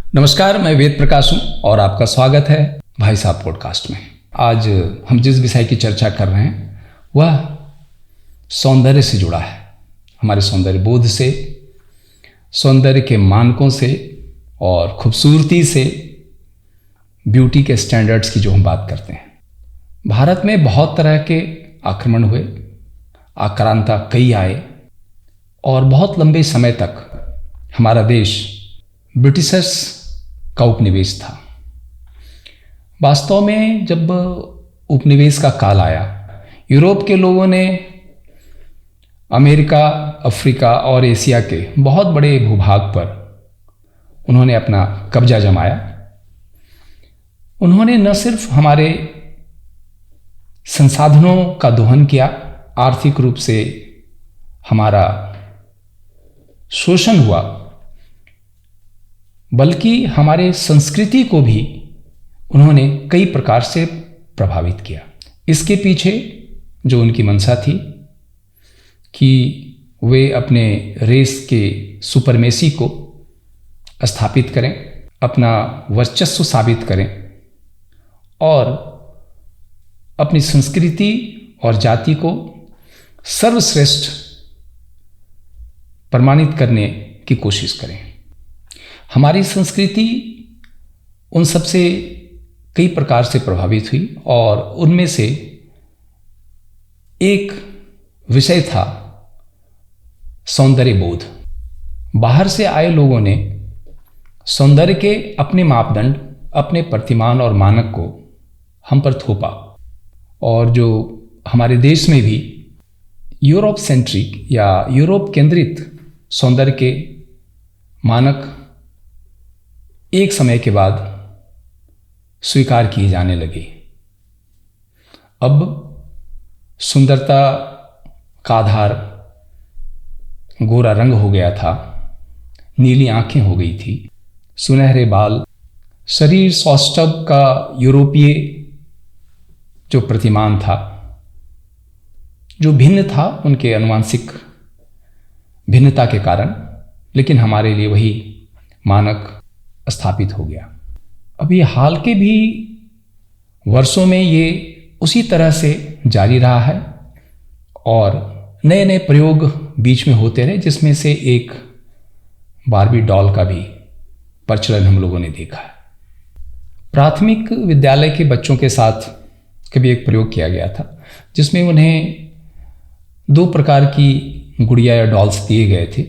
नमस्कार, मैं वेद प्रकाश हूँ और आपका स्वागत है भाई साहब पॉडकास्ट में। आज हम जिस विषय की चर्चा कर रहे हैं वह सौंदर्य से जुड़ा है, हमारे सौंदर्य बोध से, सौंदर्य के मानकों से और खूबसूरती से, ब्यूटी के स्टैंडर्ड्स की जो हम बात करते हैं। भारत में बहुत तरह के आक्रमण हुए, आक्रांता कई आए और बहुत लंबे समय तक हमारा देश ब्रिटिशर्स का उपनिवेश था। वास्तव में जब उपनिवेश का काल आया, यूरोप के लोगों ने अमेरिका, अफ्रीका और एशिया के बहुत बड़े भूभाग पर उन्होंने अपना कब्जा जमाया। उन्होंने न सिर्फ हमारे संसाधनों का दोहन किया, आर्थिक रूप से हमारा शोषण हुआ, बल्कि हमारे संस्कृति को भी उन्होंने कई प्रकार से प्रभावित किया। इसके पीछे जो उनकी मंशा थी कि वे अपने रेस के सुपरमेसी को स्थापित करें, अपना वर्चस्व साबित करें और अपनी संस्कृति और जाति को सर्वश्रेष्ठ प्रमाणित करने की कोशिश करें। हमारी संस्कृति उन सब से कई प्रकार से प्रभावित हुई और उनमें से एक विषय था सौंदर्य बोध। बाहर से आए लोगों ने सौंदर्य के अपने मापदंड, अपने प्रतिमान और मानक को हम पर थोपा और जो हमारे देश में भी यूरोप सेंट्रिक या यूरोप केंद्रित सौंदर्य के मानक एक समय के बाद स्वीकार किए जाने लगे। अब सुंदरता का आधार गोरा रंग हो गया था, नीली आंखें हो गई थी, सुनहरे बाल, शरीर सौष्ठव का यूरोपीय जो प्रतिमान था, जो भिन्न था उनके आनुवंशिक भिन्नता के कारण, लेकिन हमारे लिए वही मानक स्थापित हो गया। अभी हाल के भी वर्षों में ये उसी तरह से जारी रहा है और नए नए प्रयोग बीच में होते रहे, जिसमें से एक बार्बी डॉल का भी प्रचलन हम लोगों ने देखा है। प्राथमिक विद्यालय के बच्चों के साथ कभी एक प्रयोग किया गया था जिसमें उन्हें दो प्रकार की गुड़िया या डॉल्स दिए गए थे।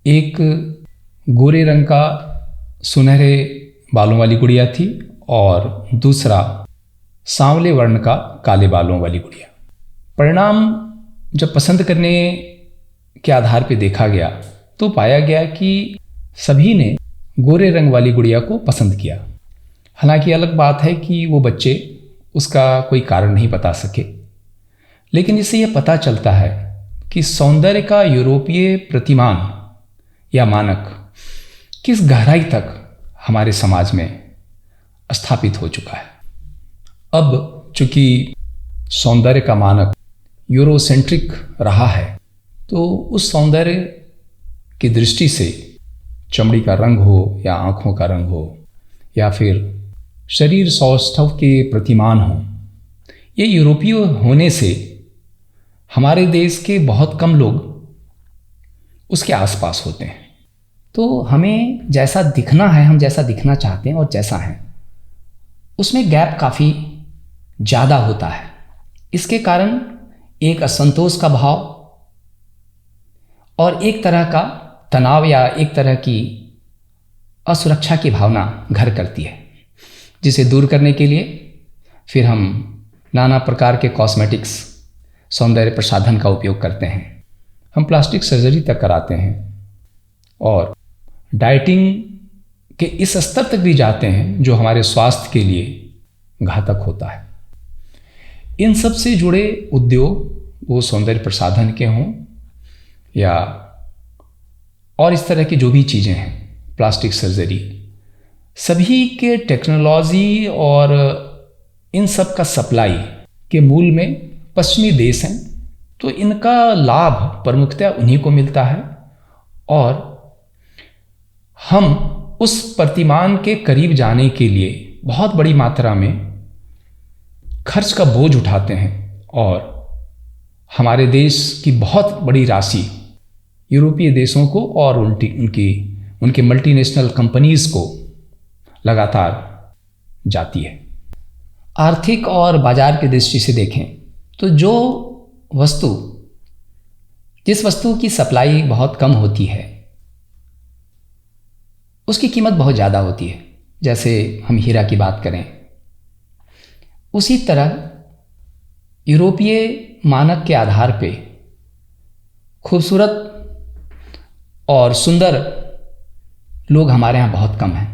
एक गोरे रंग का सुनहरे बालों वाली गुड़िया थी और दूसरा सांवले वर्ण का काले बालों वाली गुड़िया। परिणाम जब पसंद करने के आधार पर देखा गया तो पाया गया कि सभी ने गोरे रंग वाली गुड़िया को पसंद किया। हालांकि अलग बात है कि वो बच्चे उसका कोई कारण नहीं बता सके, लेकिन इससे यह पता चलता है कि सौंदर्य का यूरोपीय प्रतिमान या मानक किस गहराई तक हमारे समाज में स्थापित हो चुका है। अब चूंकि सौंदर्य का मानक यूरोसेंट्रिक रहा है, तो उस सौंदर्य की दृष्टि से चमड़ी का रंग हो या आँखों का रंग हो या फिर शरीर सौष्ठव के प्रतिमान हो, ये यूरोपीय होने से हमारे देश के बहुत कम लोग उसके आसपास होते हैं। तो हमें जैसा दिखना है, हम जैसा दिखना चाहते हैं और जैसा है, उसमें गैप काफ़ी ज़्यादा होता है। इसके कारण एक असंतोष का भाव और एक तरह का तनाव या एक तरह की असुरक्षा की भावना घर करती है, जिसे दूर करने के लिए फिर हम नाना प्रकार के कॉस्मेटिक्स, सौंदर्य प्रसाधन का उपयोग करते हैं। हम प्लास्टिक सर्जरी तक कराते हैं और डाइटिंग के इस स्तर तक भी जाते हैं जो हमारे स्वास्थ्य के लिए घातक होता है। इन सब से जुड़े उद्योग, वो सौंदर्य प्रसाधन के हों या और इस तरह की जो भी चीज़ें हैं, प्लास्टिक सर्जरी, सभी के टेक्नोलॉजी और इन सब का सप्लाई के मूल में पश्चिमी देश हैं। तो इनका लाभ प्रमुखतः उन्हीं को मिलता है और हम उस प्रतिमान के करीब जाने के लिए बहुत बड़ी मात्रा में खर्च का बोझ उठाते हैं और हमारे देश की बहुत बड़ी राशि यूरोपीय देशों को और उनके मल्टीनेशनल कंपनीज को लगातार जाती है। आर्थिक और बाजार की दृष्टि से देखें तो जिस वस्तु की सप्लाई बहुत कम होती है उसकी कीमत बहुत ज़्यादा होती है। जैसे हम हीरा की बात करें, उसी तरह यूरोपीय मानक के आधार पे खूबसूरत और सुंदर लोग हमारे यहाँ बहुत कम हैं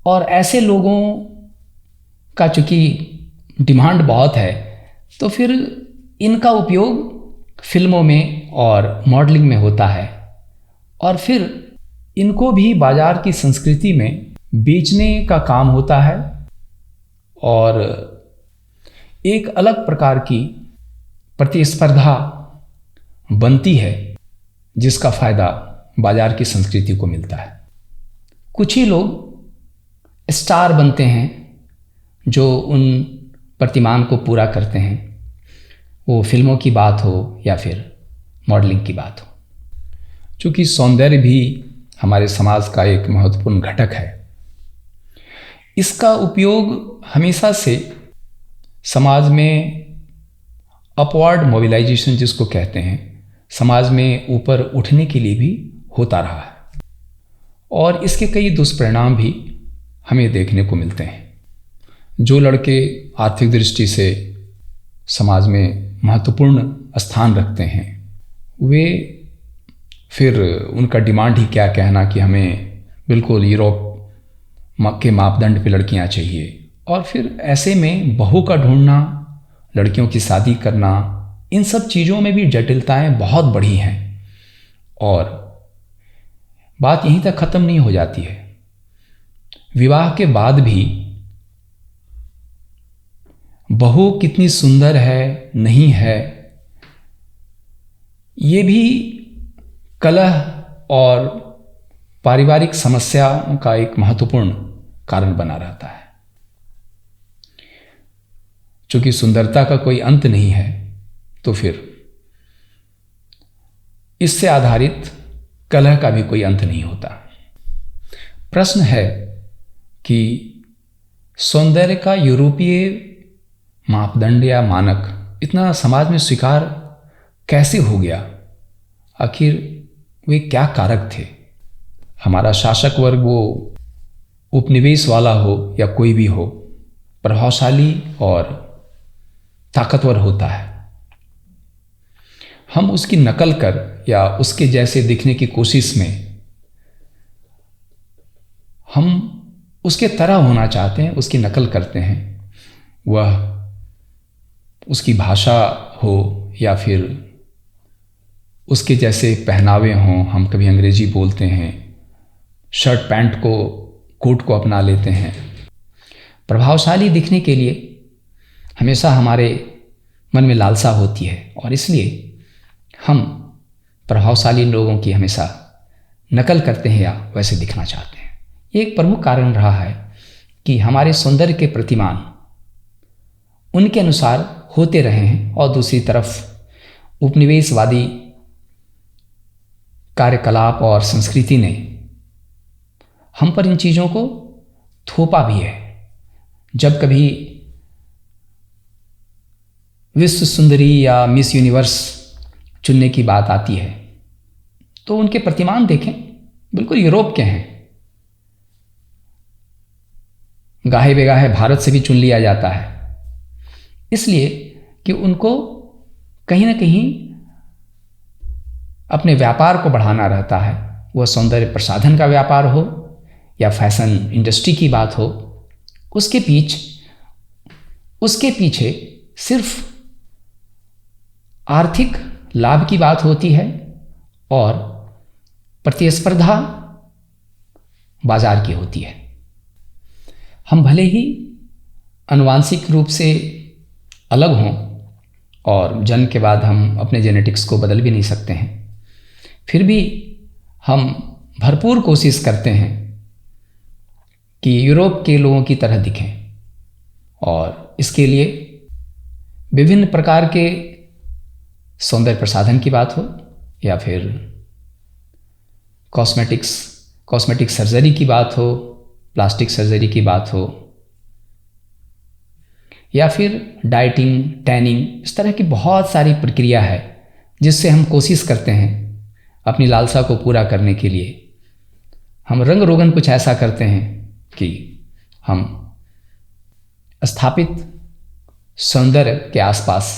और ऐसे लोगों का चूँकि डिमांड बहुत है तो फिर इनका उपयोग फिल्मों में और मॉडलिंग में होता है और फिर इनको भी बाजार की संस्कृति में बेचने का काम होता है और एक अलग प्रकार की प्रतिस्पर्धा बनती है जिसका फ़ायदा बाजार की संस्कृति को मिलता है। कुछ ही लोग स्टार बनते हैं जो उन प्रतिमान को पूरा करते हैं, वो फिल्मों की बात हो या फिर मॉडलिंग की बात हो। चूँकि सौंदर्य भी हमारे समाज का एक महत्वपूर्ण घटक है, इसका उपयोग हमेशा से समाज में अपवर्ड मोबिलाइजेशन जिसको कहते हैं, समाज में ऊपर उठने के लिए भी होता रहा है और इसके कई दुष्परिणाम भी हमें देखने को मिलते हैं। जो लड़के आर्थिक दृष्टि से समाज में महत्वपूर्ण स्थान रखते हैं वे फिर उनका डिमांड ही क्या कहना कि हमें बिल्कुल यूरोप के मापदंड पे लड़कियां चाहिए और फिर ऐसे में बहू का ढूंढना, लड़कियों की शादी करना, इन सब चीज़ों में भी जटिलताएं बहुत बड़ी हैं और बात यहीं तक ख़त्म नहीं हो जाती है। विवाह के बाद भी बहू कितनी सुंदर है नहीं है ये भी कलह और पारिवारिक समस्याओं का एक महत्वपूर्ण कारण बना रहता है। चूँकि सुंदरता का कोई अंत नहीं है तो फिर इससे आधारित कलह का भी कोई अंत नहीं होता। प्रश्न है कि सौंदर्य का यूरोपीय मापदंड या मानक इतना समाज में स्वीकार कैसे हो गया? आखिर वे क्या कारक थे? हमारा शासक वर्ग वो उपनिवेश वाला हो या कोई भी हो, प्रभावशाली और ताकतवर होता है। हम उसकी नकल कर या उसके जैसे दिखने की कोशिश में हम उसके तरह होना चाहते हैं, उसकी नकल करते हैं। वह उसकी भाषा हो या फिर उसके जैसे पहनावे हों। हम कभी अंग्रेजी बोलते हैं, शर्ट पैंट को, कोट को अपना लेते हैं। प्रभावशाली दिखने के लिए हमेशा हमारे मन में लालसा होती है और इसलिए हम प्रभावशाली लोगों की हमेशा नकल करते हैं या वैसे दिखना चाहते हैं। ये एक प्रमुख कारण रहा है कि हमारे सौंदर्य के प्रतिमान उनके अनुसार होते रहे हैं और दूसरी तरफ उपनिवेशवादी कार्यकलाप और संस्कृति ने हम पर इन चीज़ों को थोपा भी है। जब कभी विश्व सुंदरी या मिस यूनिवर्स चुनने की बात आती है तो उनके प्रतिमान देखें, बिल्कुल यूरोप के हैं। गाहे बेगाहे भारत से भी चुन लिया जाता है, इसलिए कि उनको कहीं ना कहीं अपने व्यापार को बढ़ाना रहता है। वह सौंदर्य प्रसाधन का व्यापार हो या फैशन इंडस्ट्री की बात हो, उसके पीछे सिर्फ आर्थिक लाभ की बात होती है और प्रतिस्पर्धा बाजार की होती है। हम भले ही आनुवांशिक रूप से अलग हों और जन्म के बाद हम अपने जेनेटिक्स को बदल भी नहीं सकते हैं, फिर भी हम भरपूर कोशिश करते हैं कि यूरोप के लोगों की तरह दिखें, और इसके लिए विभिन्न प्रकार के सौंदर्य प्रसाधन की बात हो या फिर कॉस्मेटिक सर्जरी की बात हो, प्लास्टिक सर्जरी की बात हो, या फिर डाइटिंग, टैनिंग, इस तरह की बहुत सारी प्रक्रिया है जिससे हम कोशिश करते हैं अपनी लालसा को पूरा करने के लिए। हम रंग रोगन कुछ ऐसा करते हैं कि हम स्थापित सौंदर्य के आसपास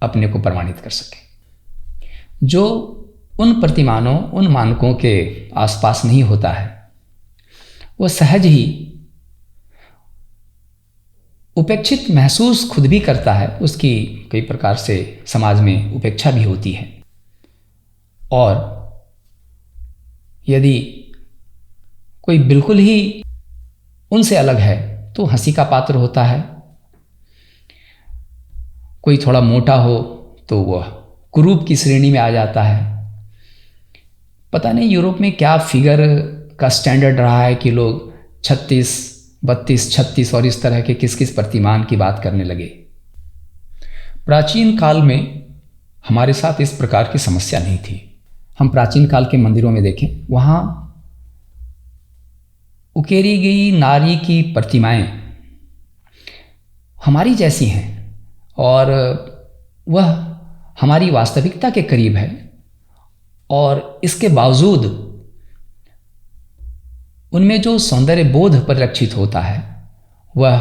अपने को प्रमाणित कर सकें, जो उन प्रतिमानों, उन मानकों के आसपास नहीं होता है। वो सहज ही उपेक्षित महसूस खुद भी करता है, उसकी कई प्रकार से समाज में उपेक्षा भी होती है, और यदि कोई बिल्कुल ही उनसे अलग है तो हंसी का पात्र होता है। कोई थोड़ा मोटा हो तो वह कुरूप की श्रेणी में आ जाता है। पता नहीं यूरोप में क्या फिगर का स्टैंडर्ड रहा है कि लोग 36, 32, 36 और इस तरह के किस किस प्रतिमान की बात करने लगे। प्राचीन काल में हमारे साथ इस प्रकार की समस्या नहीं थी। हम प्राचीन काल के मंदिरों में देखें, वहाँ उकेरी गई नारी की प्रतिमाएं हमारी जैसी हैं और वह हमारी वास्तविकता के करीब है, और इसके बावजूद उनमें जो सौंदर्य बोध परिलक्षित होता है वह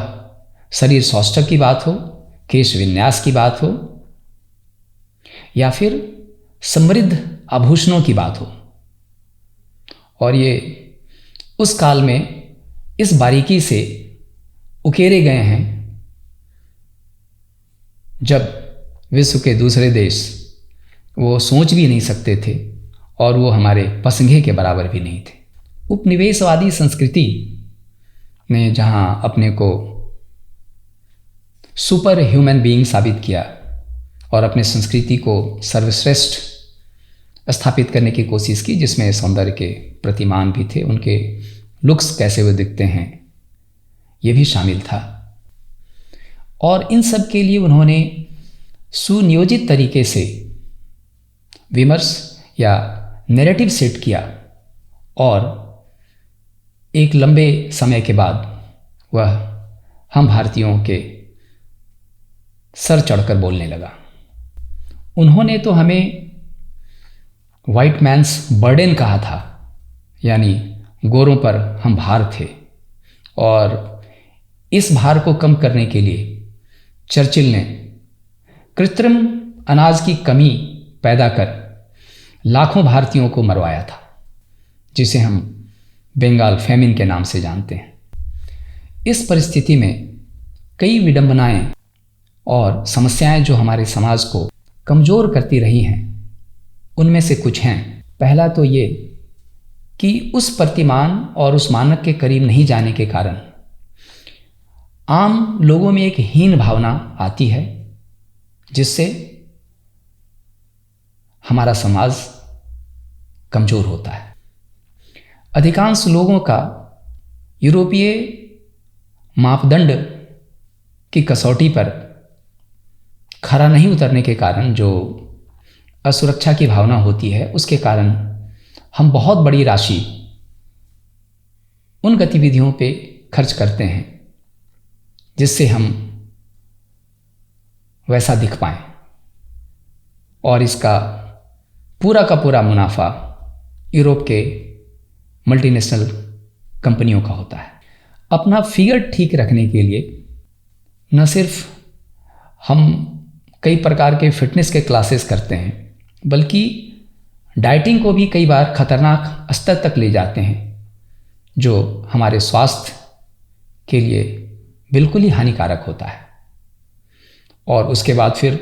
शरीर सौष्ठव की बात हो, केश विन्यास की बात हो, या फिर समृद्ध आभूषणों की बात हो। और ये उस काल में इस बारीकी से उकेरे गए हैं जब विश्व के दूसरे देश वो सोच भी नहीं सकते थे, और वो हमारे पसंगे के बराबर भी नहीं थे। उपनिवेशवादी संस्कृति ने जहाँ अपने को सुपर ह्यूमन बीइंग साबित किया और अपने संस्कृति को सर्वश्रेष्ठ स्थापित करने की कोशिश की, जिसमें सौंदर्य के प्रतिमान भी थे, उनके लुक्स कैसे वो दिखते हैं ये भी शामिल था। और इन सब के लिए उन्होंने सुनियोजित तरीके से विमर्श या नैरेटिव सेट किया, और एक लंबे समय के बाद वह हम भारतीयों के सर चढ़कर बोलने लगा। उन्होंने तो हमें वाइट मैन्स बर्डन कहा था, यानी गोरों पर हम भार थे, और इस भार को कम करने के लिए चर्चिल ने कृत्रिम अनाज की कमी पैदा कर लाखों भारतीयों को मरवाया था, जिसे हम बंगाल फेमिन के नाम से जानते हैं। इस परिस्थिति में कई विडंबनाएं और समस्याएं जो हमारे समाज को कमज़ोर करती रही हैं, उनमें से कुछ हैं। पहला तो ये कि उस प्रतिमान और उस मानक के करीब नहीं जाने के कारण आम लोगों में एक हीन भावना आती है, जिससे हमारा समाज कमज़ोर होता है। अधिकांश लोगों का यूरोपीय मापदंड की कसौटी पर खरा नहीं उतरने के कारण जो असुरक्षा की भावना होती है, उसके कारण हम बहुत बड़ी राशि उन गतिविधियों पे खर्च करते हैं जिससे हम वैसा दिख पाएं, और इसका पूरा का पूरा मुनाफा यूरोप के मल्टीनेशनल कंपनियों का होता है। अपना फिगर ठीक रखने के लिए न सिर्फ हम कई प्रकार के फिटनेस के क्लासेस करते हैं, बल्कि डाइटिंग को भी कई बार खतरनाक स्तर तक ले जाते हैं, जो हमारे स्वास्थ्य के लिए बिल्कुल ही हानिकारक होता है। और उसके बाद फिर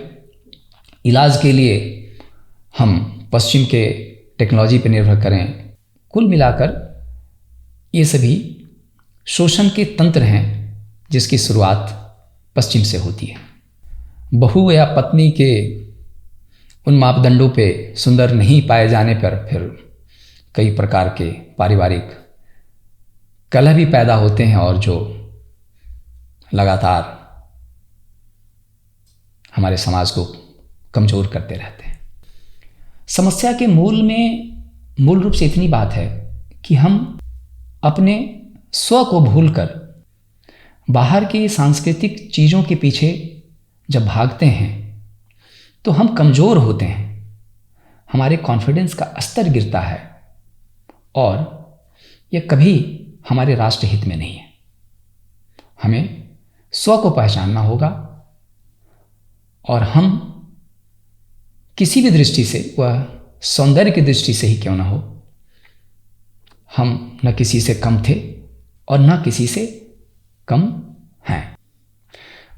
इलाज के लिए हम पश्चिम के टेक्नोलॉजी पर निर्भर करें। कुल मिलाकर ये सभी शोषण के तंत्र हैं जिसकी शुरुआत पश्चिम से होती है। बहू या पत्नी के उन मापदंडों पे सुंदर नहीं पाए जाने पर फिर कई प्रकार के पारिवारिक कलह भी पैदा होते हैं और जो लगातार हमारे समाज को कमज़ोर करते रहते हैं। समस्या के मूल रूप से इतनी बात है कि हम अपने स्व को भूलकर बाहर की सांस्कृतिक चीज़ों के पीछे जब भागते हैं तो हम कमज़ोर होते हैं, हमारे कॉन्फिडेंस का स्तर गिरता है और यह कभी हमारे राष्ट्र हित में नहीं है। हमें स्व को पहचानना होगा और हम किसी भी दृष्टि से, वह सौंदर्य की दृष्टि से ही क्यों ना हो, हम न किसी से कम थे और न किसी से कम हैं।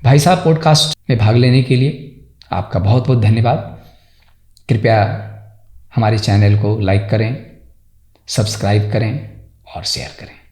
भाई साहब, पॉडकास्ट में भाग लेने के लिए आपका बहुत बहुत धन्यवाद। कृपया हमारे चैनल को लाइक करें, सब्सक्राइब करें और शेयर करें।